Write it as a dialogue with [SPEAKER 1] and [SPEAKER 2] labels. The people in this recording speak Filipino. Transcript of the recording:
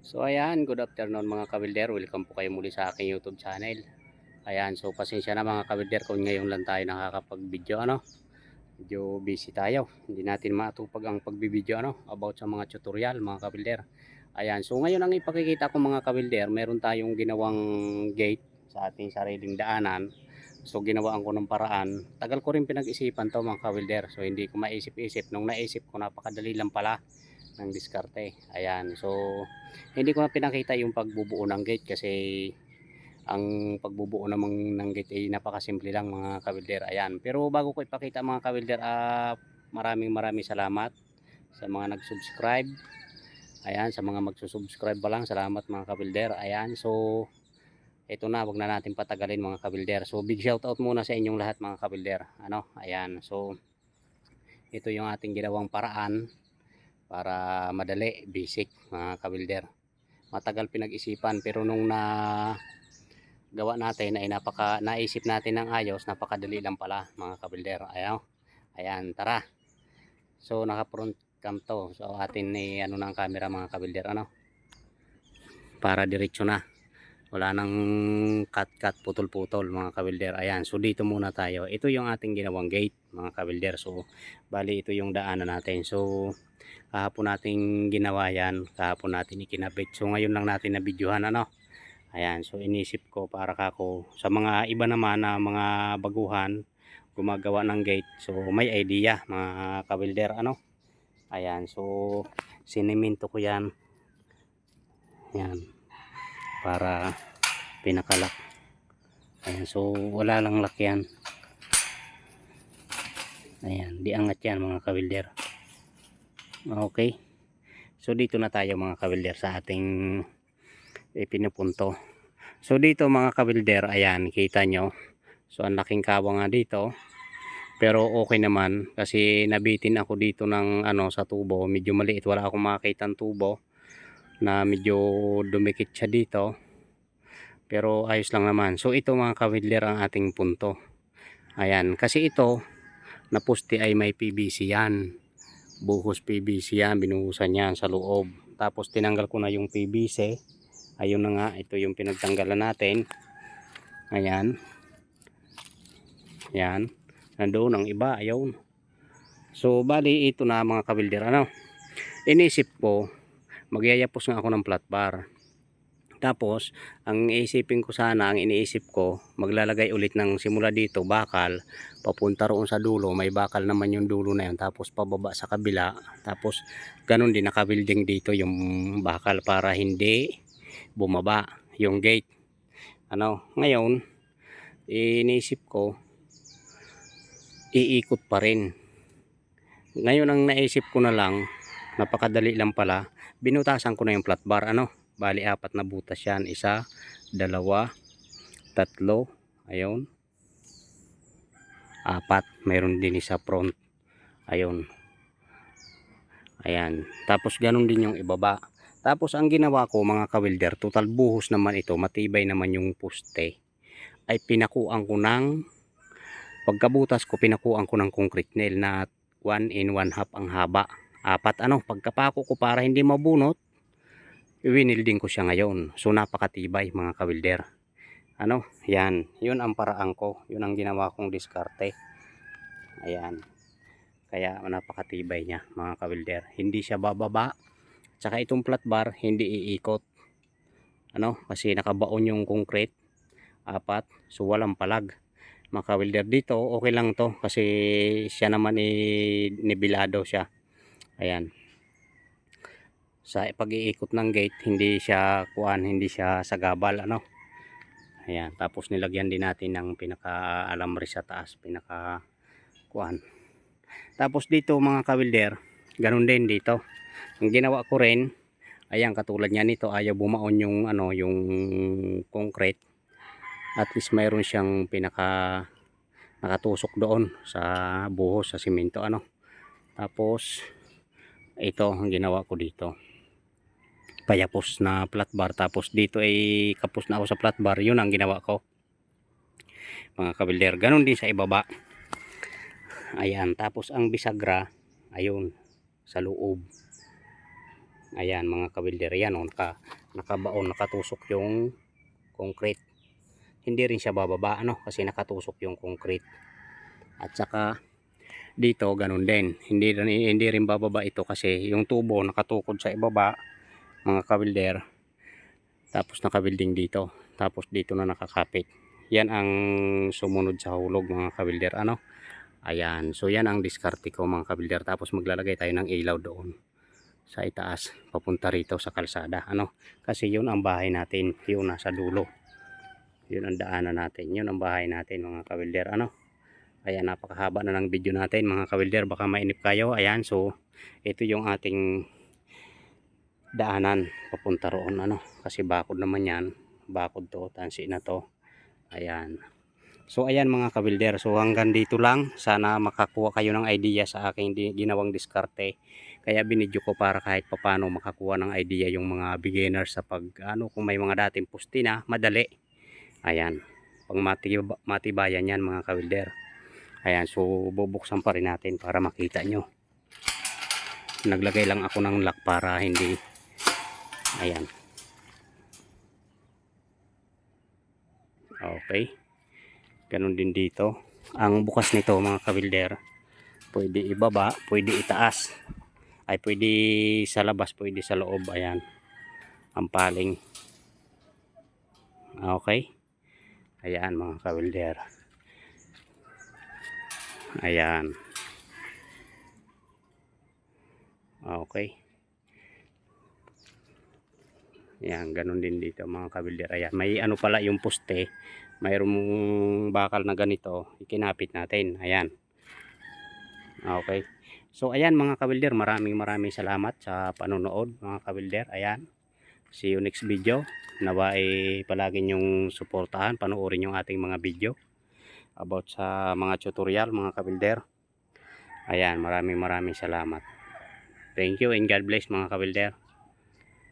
[SPEAKER 1] So ayan, good afternoon mga kabilder. Welcome po kayo muli sa aking YouTube channel. Ayan, so pasensya na mga kabilder kung ngayon lang tayo nakakapag-video Medyo busy tayo. Hindi natin matupag ang pagbibideo about sa mga tutorial mga kabilder. Ayan, so ngayon ang ipakikita ko mga kabilder, meron tayong ginawang gate sa ating sariling daanan. So ginawaan ko ng paraan. Tagal ko rin pinag-isipan to mga kabilder. So hindi ko maisip-isip. Nung naisip ko, napakadali lang pala ng diskarte. Ayan, so hindi ko na pinakita yung pagbubuo ng gate kasi ang pagbubuo namang ng gate ay napakasimple lang mga kabilder. Ayan, pero bago ko ipakita mga kabilder, maraming salamat sa mga nag-subscribe. Ayan, sa mga magsusubscribe pa lang, salamat mga kabilder. Ayan, so ito na, wag na natin patagalin mga kabilder. So big shout out muna sa inyong lahat mga kabilder. Ayan, so ito yung ating ginawang paraan para madali, basic mga kabilder. Matagal pinag-isipan pero nung gawa natin ay naisip natin ng ayos, napakadali lang pala mga kabilder. Ayan, tara. So naka front cam to. So atin ni ng camera mga kabilder para diretso na. Wala nang cut putol-putol mga kabilder. Ayan, so dito muna tayo. Ito yung ating ginawang gate mga kabilder. So bali ito yung daanan natin. So kahapon natin ginawa yan, kahapon natin ikinabit. So ngayon lang natin na videohan Ayan, so inisip ko para kako sa mga iba naman na mga baguhan gumagawa ng gate. So may idea mga kabilder Ayan, so sinemento ko yan. Ayan, para pinakalak. Ayan, so wala lang lock yan. Ayan, di angat yan mga kabilder. Okay. So dito na tayo mga kabilder sa ating pinupunto. So dito mga kabilder, ayan, kita nyo. So ang laking kawa nga dito. Pero okay naman kasi nabitin ako dito ng sa tubo. Medyo maliit, wala akong makakitang tubo na medyo dumikit siya dito. Pero ayos lang naman. So ito mga kabilder ang ating punto. Ayan, kasi ito na poste ay may PVC yan. Buhos PVC yan, binuhusan yan sa loob. Tapos tinanggal ko na yung PVC. Ayun na nga, ito yung pinagtanggalan natin. Ayan. Yan. Nandoon ang iba, ayun. So bali ito na mga kabilder Inisip ko, magyayapos nga ako ng flat bar. Tapos ang iniisip ko, maglalagay ulit ng simula dito bakal papunta roon sa dulo. May bakal naman yung dulo na yun. Tapos pababa sa kabila. Tapos ganun din nakabuilding dito yung bakal para hindi bumaba yung gate. Ngayon iniisip ko iikot pa rin. Ngayon ang naisip ko na lang, napakadali lang pala, binutasan ko na yung flat bar bali 4 na butas yan, 1, 2, 3, ayun, 4, mayroon din sa front, ayun, ayan, tapos ganun din yung ibaba. Tapos ang ginawa ko mga kawilder, total buhos naman ito, matibay naman yung poste, ay pinakuan ko ng pagkabutas ko, pinakuan ko ng concrete nail na 1 and 1/2 ang haba. 4 pagkapako ko para hindi mabunot, iwinilding ko siya ngayon. So napakatibay mga kawilder. Yan, yun ang paraan ko, yun ang ginawa kong diskarte. Ayan, kaya napakatibay niya mga kawilder. Hindi siya bababa. Tsaka itong flat bar hindi iikot. Kasi nakabaon yung concrete, 4, so walang palag. Mga kawilder, dito okay lang to kasi siya naman nibilado siya. Ayan, sa pag-iikot ng gate hindi siya sagabal Ayan, tapos nilagyan din natin ng pinaka alambre sa taas, pinaka tapos dito mga kawilder, ganun din dito. Ang ginawa ko rin, ayan, katulad niya nito, ayaw bumaon yung yung concrete. At least mayroon siyang pinaka nakatusok doon sa buhos sa simento Tapos ito ang ginawa ko dito, payapos na flat bar. Tapos dito ay kapos na ako sa flat bar, yun ang ginawa ko mga kabilder. Ganun din sa ibaba. Ayan, tapos ang bisagra ayun sa loob. Ayan mga kabilder, yan nakabaon, nakatusok yung concrete. Hindi rin siya bababa ano kasi nakatusok yung concrete. At saka dito ganun din, hindi rin bababa ito kasi yung tubo nakatukod sa ibaba mga kabilder, tapos nakabuilding dito, tapos dito na nakakapit. Yan ang sumunod sa hulog mga kabilder ano. Ayan, so yan ang diskarte ko mga kabilder. Tapos maglalagay tayo ng ilaw doon sa itaas papunta rito sa kalsada ano, kasi yun ang bahay natin, yun nasa dulo, yun ang daanan natin, yun ang bahay natin mga kabilder ano. Ayan, napakahaba na ng video natin mga kabilder, baka mainip kayo. Ayan, so ito yung ating daanan papunta roon ano, kasi bakod naman yan, bakod to, tansi na to. Ayan, so ayan mga kabilder, so hanggang dito lang. Sana makakuha kayo ng idea sa aking ginawang diskarte. Kaya binidyo ko para kahit papano makakuha ng idea yung mga beginners sa pag ano, kung may mga dating pusti na madali. Ayan, pang matibayan yan mga kabilder. Ayan, so bubuksan pa rin natin para makita nyo. Naglagay lang ako ng lock para hindi, ayan, okay. Ganun din dito. Ang bukas nito mga kabilder, pwede ibaba, pwede itaas, ay pwede sa labas, pwede sa loob. Ayan, ang paling. Okay. Ayan mga kabilder. Ayan. Okay. Ayan, ganun din dito mga kabilder. Ayan, may ano pala yung poste, mayroong bakal na ganito, ikinapit natin. Ayan. Okay. So ayan mga kabilder, maraming salamat sa panonood mga kabilder. Ayan. See you next video. Nawa ay palagi nyong suportahan, panoorin yung ating mga video about sa mga tutorial mga kabilder. Ayan, maraming salamat. Thank you and God bless mga kabilder.